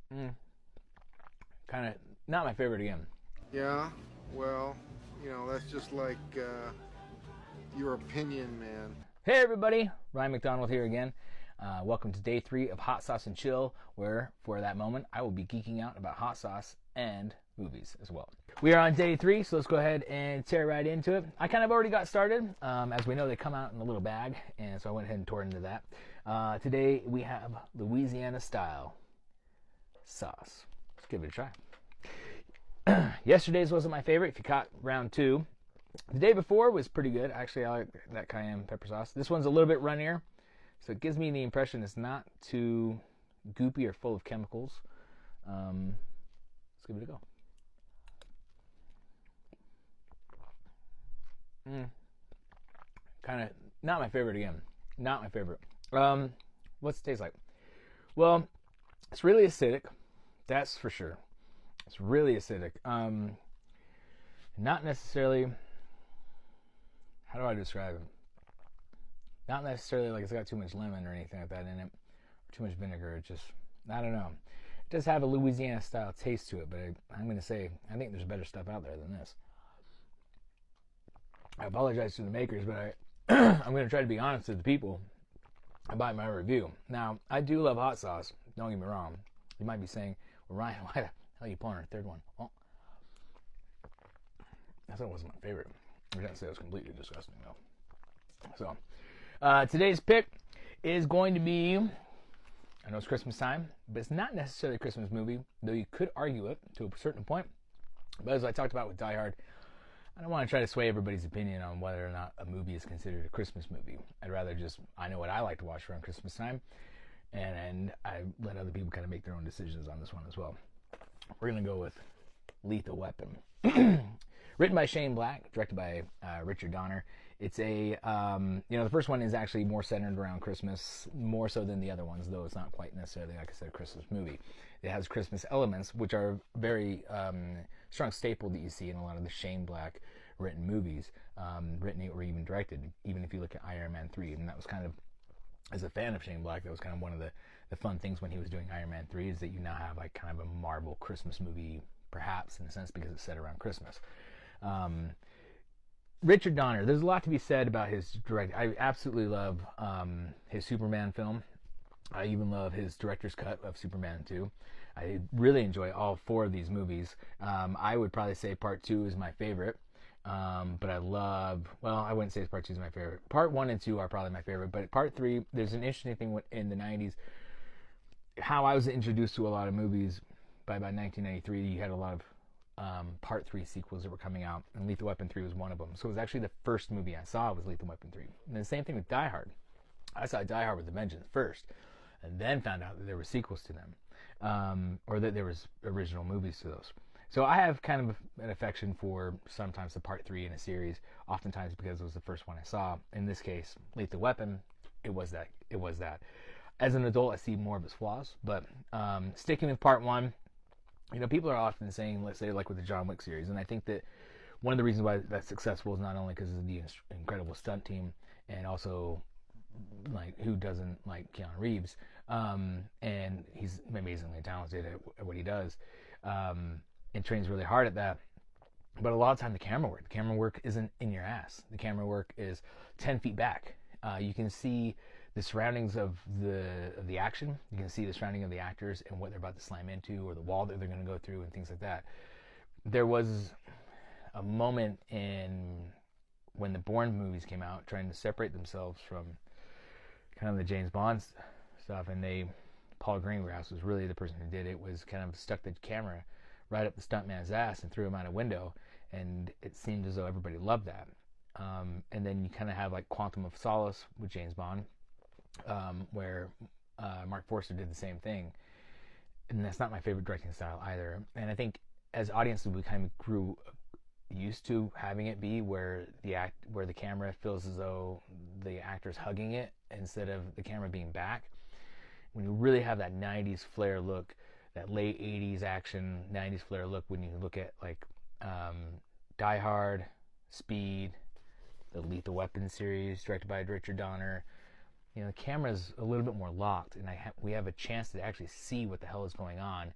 Kind of not my favorite again. Yeah, well, that's just like your opinion, man. Hey everybody, Ryan McDonald here again. Welcome to day 3 of Hot Sauce and Chill, where for that moment I will be geeking out about hot sauce and movies as well. We are on day 3, so let's go ahead and tear right into it. I kind of already got started. As we know, they come out in a little bag, and so I went ahead and tore into that. Today we have Louisiana style sauce. Let's give it a try. Yesterday's wasn't my favorite. If you caught round 2, the day before was pretty good. Actually, I like that cayenne pepper sauce. This one's a little bit runnier, so it gives me the impression it's not too goopy or full of chemicals. Let's give it a go. Kind of not my favorite again. Not my favorite. What's it taste like? Well, it's really acidic. That's for sure. It's really acidic. Not necessarily. How do I describe it? Not necessarily like it's got too much lemon or anything like that in it, or too much vinegar. It just, I don't know. It does have a Louisiana style taste to it, but I'm going to say I think there's better stuff out there than this. I apologize to the makers, but I'm going to try to be honest with the people about my review. Now, I do love hot sauce. Don't get me wrong. You might be saying, well, Ryan, why the hell are you pulling our third one? Well, I thought it wasn't my favorite. I didn't say it was completely disgusting, though. So, today's pick is going to be, I know it's Christmas time, but it's not necessarily a Christmas movie, though you could argue it to a certain point. But as I talked about with Die Hard, I don't want to try to sway everybody's opinion on whether or not a movie is considered a Christmas movie. I'd rather just, I know what I like to watch around Christmas time, and I let other people kind of make their own decisions on this one as well. We're going to go with Lethal Weapon. Written by Shane Black, directed by Richard Donner. It's a, the first one is actually more centered around Christmas, more so than the other ones, though it's not quite necessarily, like I said, a Christmas movie. It has Christmas elements, which are very strong staple that you see in a lot of the Shane Black written movies, written or even directed, even if you look at Iron Man 3. And that was kind of, as a fan of Shane Black, that was kind of one of the fun things when he was doing Iron Man 3, is that you now have like kind of a Marvel Christmas movie, perhaps, in a sense, because it's set around Christmas. Richard Donner, there's a lot to be said about his direct. I absolutely love his Superman film. I even love his director's cut of Superman 2. I really enjoy all 4 of these movies. I would probably say Part 2 is my favorite. But I love, well, I wouldn't say Part 2 is my favorite. Part 1 and 2 are probably my favorite. But Part 3, there's an interesting thing in the 90s. How I was introduced to a lot of movies by about 1993, you had a lot of Part 3 sequels that were coming out, and Lethal Weapon 3 was one of them. So it was actually the first movie I saw was Lethal Weapon 3. And the same thing with Die Hard. I saw Die Hard with a Vengeance first, and then found out that there were sequels to them, or that there was original movies to those. So I have kind of an affection for sometimes the Part 3 in a series, oftentimes because it was the first one I saw. In this case, Lethal Weapon, it was that. As an adult, I see more of its flaws, but sticking with Part 1, people are often saying, let's say, like with the John Wick series, and I think that one of the reasons why that's successful is not only because of the incredible stunt team, and also, like, who doesn't like Keanu Reeves, and he's amazingly talented at what he does, and trains really hard at that. But a lot of time the camera work isn't in your ass. The camera work is 10 feet back. You can see the surroundings of the action. You can see the surrounding of the actors and what they're about to slam into, or the wall that they're going to go through, and things like that. There was a moment when the Bourne movies came out, trying to separate themselves from kind of the James Bond stuff, and Paul Greengrass was really the person who did it, was kind of stuck the camera right up the stuntman's ass and threw him out a window, and it seemed as though everybody loved that. And then you kind of have like Quantum of Solace with James Bond, where Mark Forster did the same thing, and that's not my favorite directing style either. And I think as audiences we kind of grew used to having it be where the camera feels as though the actor's hugging it instead of the camera being back. When you really have that 90s flair look, that late 80s action 90s flair look, when you look at like Die Hard, Speed, the Lethal Weapon series directed by Richard Donner, the camera's a little bit more locked, and we have a chance to actually see what the hell is going on.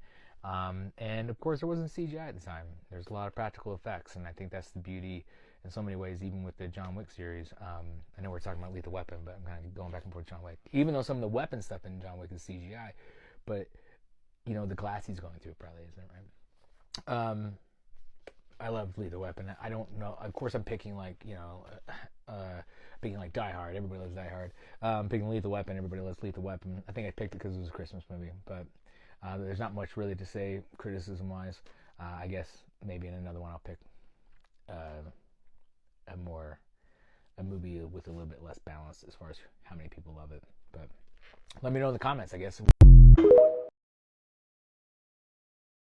And of course, there wasn't CGI at the time. There's a lot of practical effects, and I think that's the beauty in so many ways, even with the John Wick series. I know we're talking about Lethal Weapon, but I'm kind of going back and forth John Wick. Even though some of the weapon stuff in John Wick is CGI, but the glass he's going through probably isn't, right? I love Lethal Weapon. I don't know. Of course, I'm picking picking like Die Hard. Everybody loves Die Hard. Picking Lethal Weapon. Everybody loves Lethal Weapon. I think I picked it because it was a Christmas movie, but there's not much really to say criticism-wise. I guess maybe in another one I'll pick a movie with a little bit less balance as far as how many people love it. But let me know in the comments, I guess.